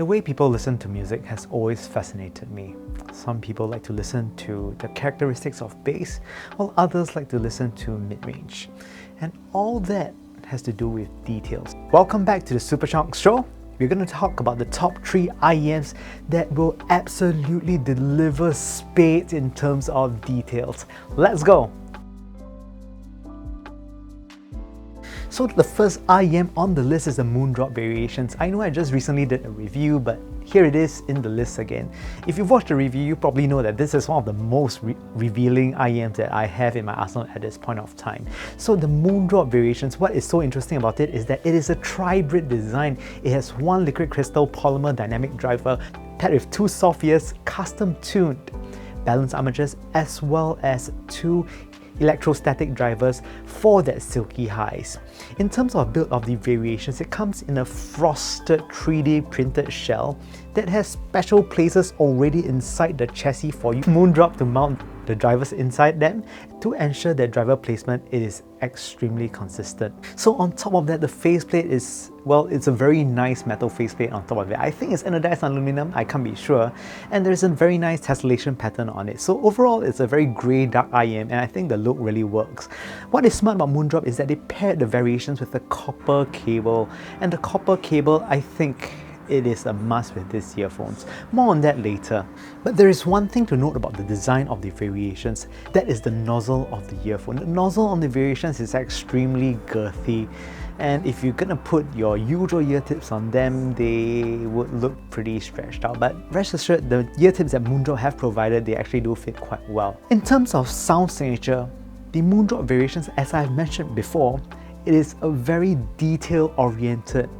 The way people listen to music has always fascinated me. Some people like to listen to the characteristics of bass, while others like to listen to mid-range. And all that has to do with details. Welcome back to the Super Chunks Show. We're going to talk about the top 3 IEMs that will absolutely deliver spades in terms of details. Let's go! So the first IEM on the list is the Moondrop Variations. I know I just recently did a review, but here it is in the list again. If you've watched the review, you probably know that this is one of the most revealing IEMs that I have in my arsenal at this point of time. So the Moondrop Variations, what is so interesting about it is that it is a tri-brit design. It has one liquid crystal polymer dynamic driver paired with 2 soft ears, custom tuned balance armatures, as well as 2 electrostatic drivers for that silky highs. In terms of build of the Variations, it comes in a frosted 3D printed shell that has special places already inside the chassis for you, Moondrop, to mount the drivers inside them to ensure that driver placement is extremely consistent. So on top of that, the faceplate is, well, it's a very nice metal faceplate on top of it. I think it's anodized aluminum, I can't be sure. And there's a very nice tessellation pattern on it. So overall, it's a very grey dark IEM, and I think the look really works. What is smart about Moondrop is that they paired the Variations with a copper cable. And the copper cable, I think, it is a must with these earphones. More on that later. But there is one thing to note about the design of the Variations. That is the nozzle of the earphone. The nozzle on the Variations is extremely girthy. And if you're gonna put your usual ear tips on them, they would look pretty stretched out. But rest assured, the ear tips that Moondrop have provided, they actually do fit quite well. In terms of sound signature, the Moondrop Variations, as I've mentioned before, it is a very detail-oriented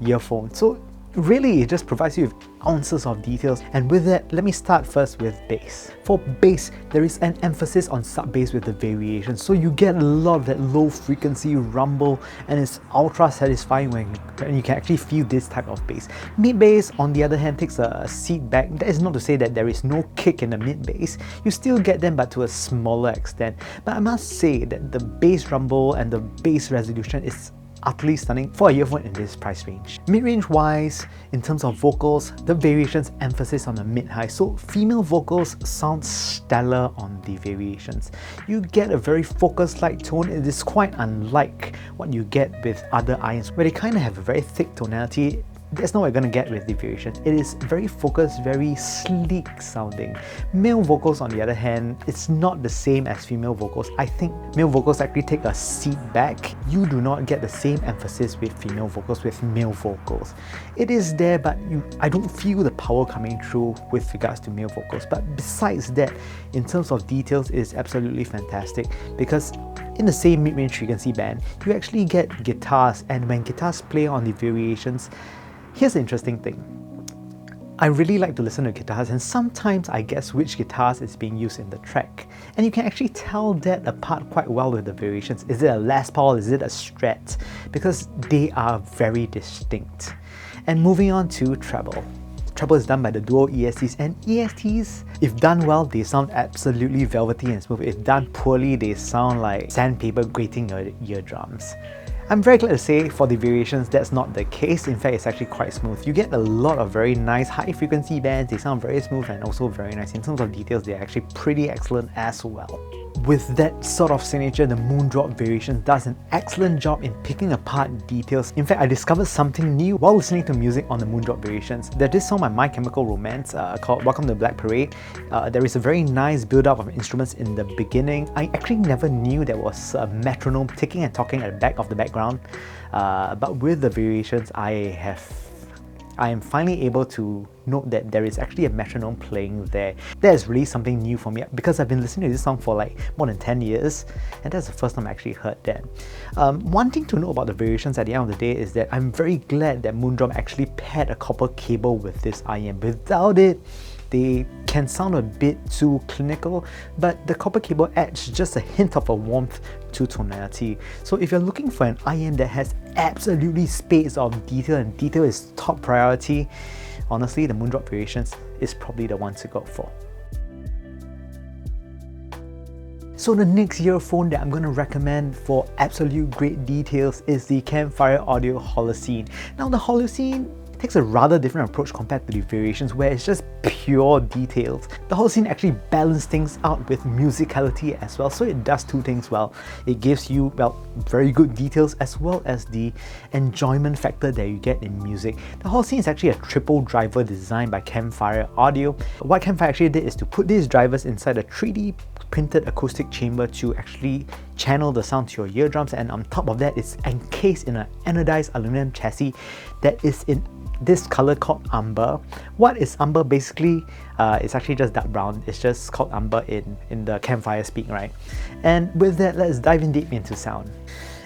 earphone. So really, it just provides you with ounces of details. And with that, let me start first with bass. For bass, there is an emphasis on sub-bass with the Variations, so you get a lot of that low frequency rumble, and it's ultra satisfying when you can actually feel this type of bass. Mid-bass, on the other hand, takes a seat back. That is not to say that there is no kick in the mid-bass. You still get them, but to a smaller extent. But I must say that the bass rumble and the bass resolution is utterly stunning for a earphone in this price range. Mid-range wise, in terms of vocals, the Variations emphasis on the mid-high, so female vocals sound stellar on the Variations. You get a very focused light tone. It is quite unlike what you get with other IEMs, where they kind of have a very thick tonality. That's not what you're going to get with the Variations. It is very focused, very sleek sounding. Male vocals, on the other hand, it's not the same as female vocals. I think male vocals actually take a seat back. You do not get the same emphasis with female vocals with male vocals. It is there, but I don't feel the power coming through with regards to male vocals. But besides that, in terms of details, it is absolutely fantastic, because in the same mid-range frequency band, you actually get guitars, and when guitars play on the Variations, here's the interesting thing. I really like to listen to guitars, and sometimes I guess which guitars is being used in the track. And you can actually tell that apart quite well with the Variations. Is it a Les Paul? Is it a Strat? Because they are very distinct. And moving on to treble. Treble is done by the dual ESTs, and ESTs, if done well, they sound absolutely velvety and smooth. If done poorly, they sound like sandpaper grating your eardrums. I'm very glad to say for the Variations, that's not the case. In fact, it's actually quite smooth. You get a lot of very nice high frequency bands. They sound very smooth and also very nice. In terms of details, they're actually pretty excellent as well. With that sort of signature, the Moondrop Variations does an excellent job in picking apart details. In fact, I discovered something new while listening to music on the Moondrop Variations. There's this song by My Chemical Romance called Welcome to the Black Parade. There is a very nice build-up of instruments in the beginning. I actually never knew there was a metronome ticking and talking at the back of the background. But with the Variations, I am finally able to note that there is actually a metronome playing there. That is really something new for me, because I've been listening to this song for like more than 10 years, and that's the first time I actually heard that. One thing to know about the Variations at the end of the day is that I'm very glad that Moondrop actually paired a copper cable with this IEM. Without it, they can sound a bit too clinical, but the copper cable adds just a hint of a warmth to tonality. So if you're looking for an IEM that has absolutely spades of detail, and detail is top priority, honestly, the Moondrop Variations is probably the one to go for. So the next earphone that I'm going to recommend for absolute great details is the Campfire Audio Holoscene. Now the Holoscene takes a rather different approach compared to the Variations, where it's just pure details. The Holoscene actually balances things out with musicality as well, so it does two things well. It gives you, well, very good details as well as the enjoyment factor that you get in music. The Holoscene is actually a triple driver designed by Campfire Audio. What Campfire actually did is to put these drivers inside a 3D printed acoustic chamber to actually channel the sound to your eardrums, and on top of that, it's encased in an anodized aluminum chassis that is in this color called umber. What is umber? Basically, it's actually just dark brown. It's just called umber in the Campfire speak, right? And with that, let's dive in deep into sound.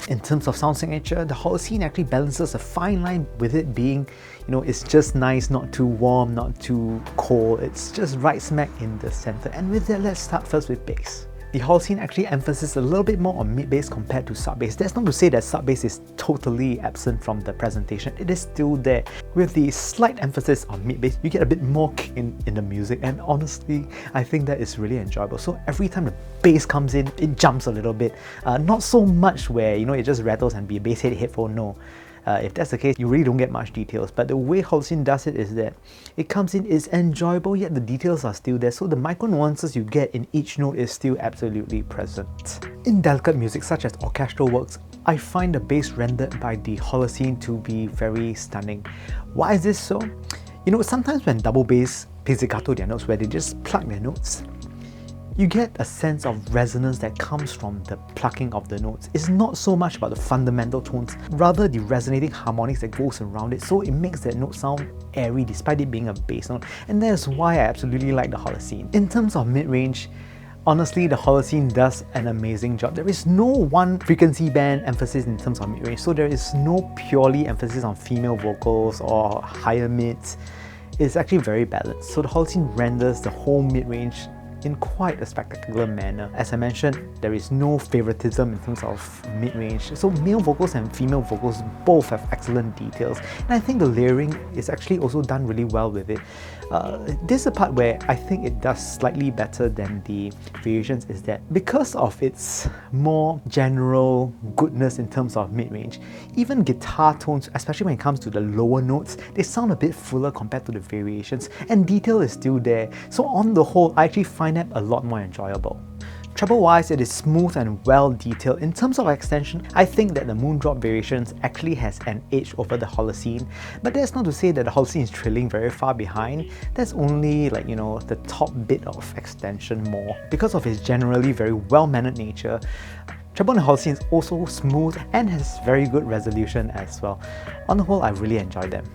In terms of sound signature, the Holoscene actually balances a fine line with it being, it's just nice, not too warm, not too cold. It's just right smack in the center. And with that, let's start first with bass. The Holoscene actually emphasizes a little bit more on mid-bass compared to sub-bass. That's not to say that sub-bass is totally absent from the presentation. It is still there. With the slight emphasis on mid-bass, you get a bit more kick in the music, and honestly, I think that is really enjoyable. So every time the bass comes in, it jumps a little bit. Not so much where, it just rattles and be a bass headphone, no. If that's the case, you really don't get much details. But the way Holoscene does it is that it comes in, it's enjoyable, yet the details are still there. So the micro nuances you get in each note is still absolutely present. In delicate music such as orchestral works, I find the bass rendered by the Holoscene to be very stunning. Why is this so? Sometimes when double bass pizzicato their notes, where they just plug their notes, you get a sense of resonance that comes from the plucking of the notes. It's not so much about the fundamental tones, rather the resonating harmonics that goes around it, so it makes that note sound airy despite it being a bass note, and that's why I absolutely like the Holoscene. In terms of mid-range, honestly, the Holoscene does an amazing job. There is no one frequency band emphasis in terms of mid-range, so there is no purely emphasis on female vocals or higher mids. It's actually very balanced, so the Holoscene renders the whole mid-range in quite a spectacular manner. As I mentioned, there is no favoritism in terms of mid-range, so male vocals and female vocals both have excellent details, and I think the layering is actually also done really well with it. This is a part where I think it does slightly better than the Variations, is that because of its more general goodness in terms of mid-range, even guitar tones, especially when it comes to the lower notes, they sound a bit fuller compared to the Variations, and detail is still there. So on the whole, I actually find that a lot more enjoyable. Treble-wise, it is smooth and well detailed. In terms of extension, I think that the Moondrop Variations actually has an edge over the Holoscene, but that's not to say that the Holoscene is trailing very far behind. That's only the top bit of extension more. Because of its generally very well-mannered nature, Treble and Holoscene is also smooth and has very good resolution as well. On the whole, I really enjoyed them.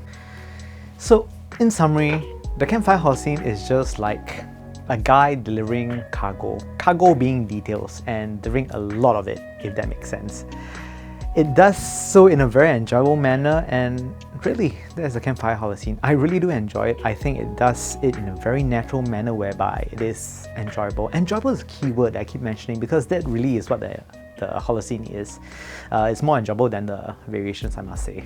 So, in summary, the Campfire Holoscene is just like a guy delivering cargo being details, and delivering a lot of it, if that makes sense. It does so in a very enjoyable manner, and really, that's the Campfire Holoscene. I really do enjoy it. I think it does it in a very natural manner whereby it is enjoyable. Enjoyable is a key word I keep mentioning, because that really is what the Holoscene is. It's more enjoyable than the Variations, I must say.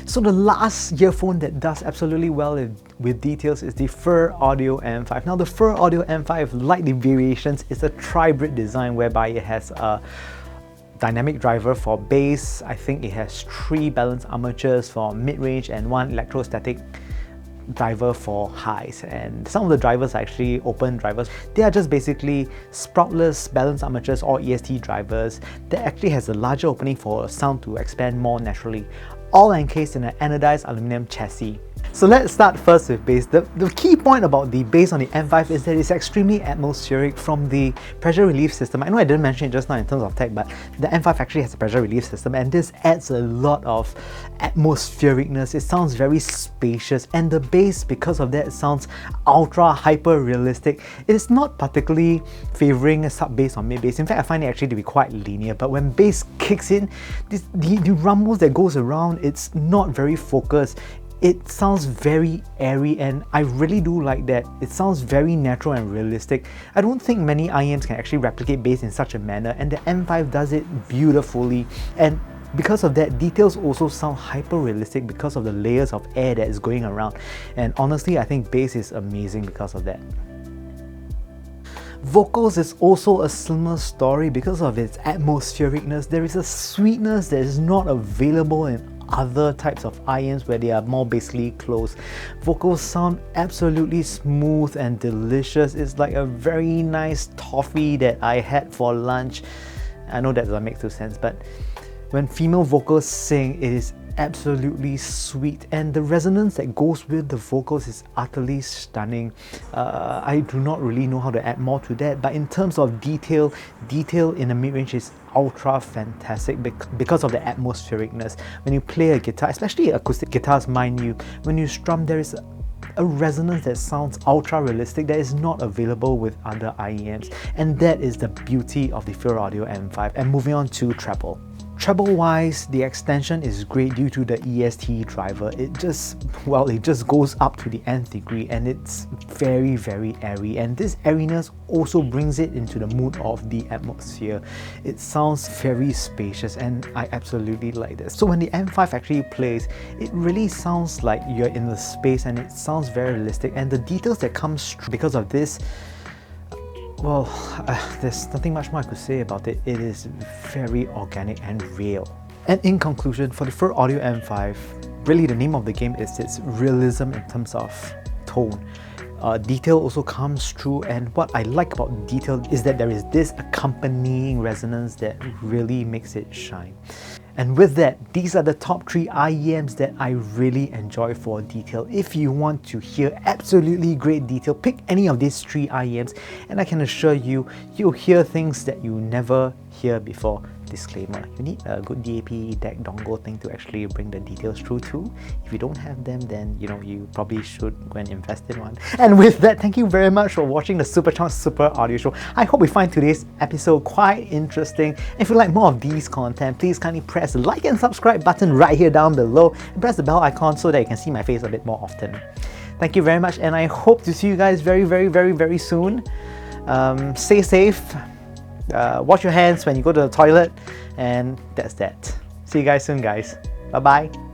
So the last earphone that does absolutely well with details is the Fur Audio M5. Now the Fur Audio M5, like the Variations, is a tri-brit design whereby it has a dynamic driver for bass. I think it has 3 balanced armatures for mid-range and 1 electrostatic driver for highs, and some of the drivers are actually open drivers. They are just basically sproutless balanced armatures or EST drivers that actually has a larger opening for sound to expand more naturally, all encased in an anodized aluminum chassis. So let's start first with bass. The key point about the bass on the M5 is that it's extremely atmospheric from the pressure relief system. I know I didn't mention it just now in terms of tech, but the M5 actually has a pressure relief system, and this adds a lot of atmosphericness. It sounds very spacious, and the bass, because of that, sounds ultra hyper realistic. It's not particularly favoring a sub bass or mid bass. In fact, I find it actually to be quite linear, but when bass kicks in, the rumbles that goes around, it's not very focused. It sounds very airy, and I really do like that. It sounds very natural and realistic. I don't think many IEMs can actually replicate bass in such a manner, and the M5 does it beautifully. And because of that, details also sound hyper realistic because of the layers of air that is going around. And honestly, I think bass is amazing because of that. Vocals is also a similar story because of its atmosphericness. There is a sweetness that is not available in other types of IEMs where they are more basically closed. Vocals sound absolutely smooth and delicious. It's like a very nice toffee that I had for lunch. I know that doesn't make too sense, but when female vocals sing, it is absolutely sweet, and the resonance that goes with the vocals is utterly stunning. I do not really know how to add more to that, but in terms of detail in the mid-range is ultra fantastic because of the atmosphericness. When you play a guitar, especially acoustic guitars, mind you, when you strum, there is a resonance that sounds ultra realistic that is not available with other IEMs, and that is the beauty of the Fear Audio M5. And moving on to treble. Treble wise, the extension is great due to the EST driver. It just goes up to the nth degree, and it's very, very airy, and this airiness also brings it into the mood of the atmosphere. It sounds very spacious, and I absolutely like this. So when the M5 actually plays, it really sounds like you're in the space, and it sounds very realistic, and the details that come because of this, well, there's nothing much more I could say about it. It is very organic and real. And in conclusion, for the Fear Audio M5, really the name of the game is its realism in terms of tone. Detail also comes through, and what I like about detail is that there is this accompanying resonance that really makes it shine. And with that, these are the top 3 IEMs that I really enjoy for detail. If you want to hear absolutely great detail, pick any of these 3 IEMs, and I can assure you, you'll hear things that you never hear before. Disclaimer, you need a good DAP DAC dongle thing to actually bring the details through too. If you don't have them, then you probably should go and invest in one. And with that, thank you very much for watching the Supercharged Super Audio Show. I hope you find today's episode quite interesting. If you like more of these content, please kindly press the like and subscribe button right here down below, and press the bell icon so that you can see my face a bit more often. Thank you very much, and I hope to see you guys very, very, very, very soon. Stay safe. Wash your hands when you go to the toilet, and that's that. See you guys soon, guys. Bye bye.